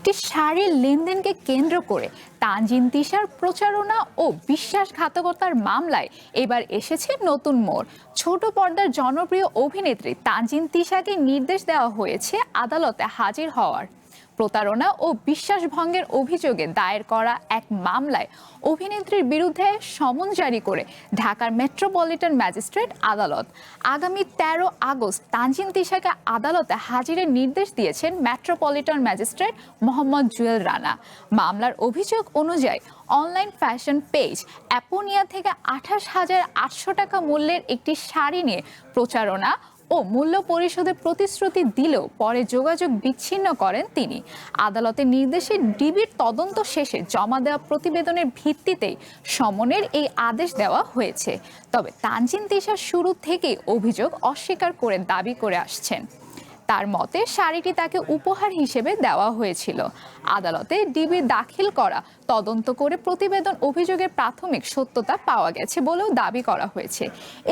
একটি শাড়ির লেনদেনকে কেন্দ্র করে তানজিন তিশার প্রচারণা ও বিশ্বাসঘাতকতার মামলায় এবার এসেছে নতুন মোড়। ছোট পর্দার জনপ্রিয় অভিনেত্রী তানজিন তিশাকে নির্দেশ দেওয়া হয়েছে আদালতে হাজির হওয়ার। প্রতারণা ও বিশ্বাসভঙ্গের অভিযোগে দায়ের করা এক মামলায় অভিনেত্রীর বিরুদ্ধে সমন জারি করে ঢাকার মেট্রোপলিটন ম্যাজিস্ট্রেট আদালত আগামী ১৩ আগস্ট তানজিন তিশাকে আদালতে হাজিরের নির্দেশ দিয়েছেন মেট্রোপলিটন ম্যাজিস্ট্রেট মোহাম্মদ জুয়েল রানা। মামলার অভিযোগ অনুযায়ী অনলাইন ফ্যাশন পেজ অ্যাপোনিয়া থেকে ২৮,৮০০ টাকা মূল্যের একটি শাড়ি নিয়ে প্রচারণা ও মূল্য পরিশোধের প্রতিশ্রুতি দিলেও পরে যোগাযোগ বিচ্ছিন্ন করেন তিনি। আদালতের নির্দেশে ডিবির তদন্ত শেষে জমা দেওয়া প্রতিবেদনের ভিত্তিতেই সমনের এই আদেশ দেওয়া হয়েছে। তবে তানজিন তিশা শুরু থেকেই অভিযোগ অস্বীকার করে দাবি করে আসছেন। তার মতে শাড়িটি তাকে উপহার হিসেবে দেওয়া হয়েছিল। আদালতে ডিবি দাখিল করা তদন্ত করে প্রতিবেদন অভিযোগের প্রাথমিক সত্যতা পাওয়া গেছে বলেও দাবি করা হয়েছে।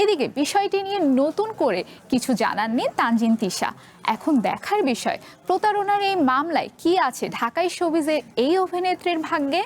এদিকে বিষয়টি নিয়ে নতুন করে কিছু জানাননি তানজিন তিশা। এখন দেখার বিষয় প্রতারণার এই মামলায় কি আছে ঢাকাই শোবিজের এই অভিনেত্রীর ভাগ্যে।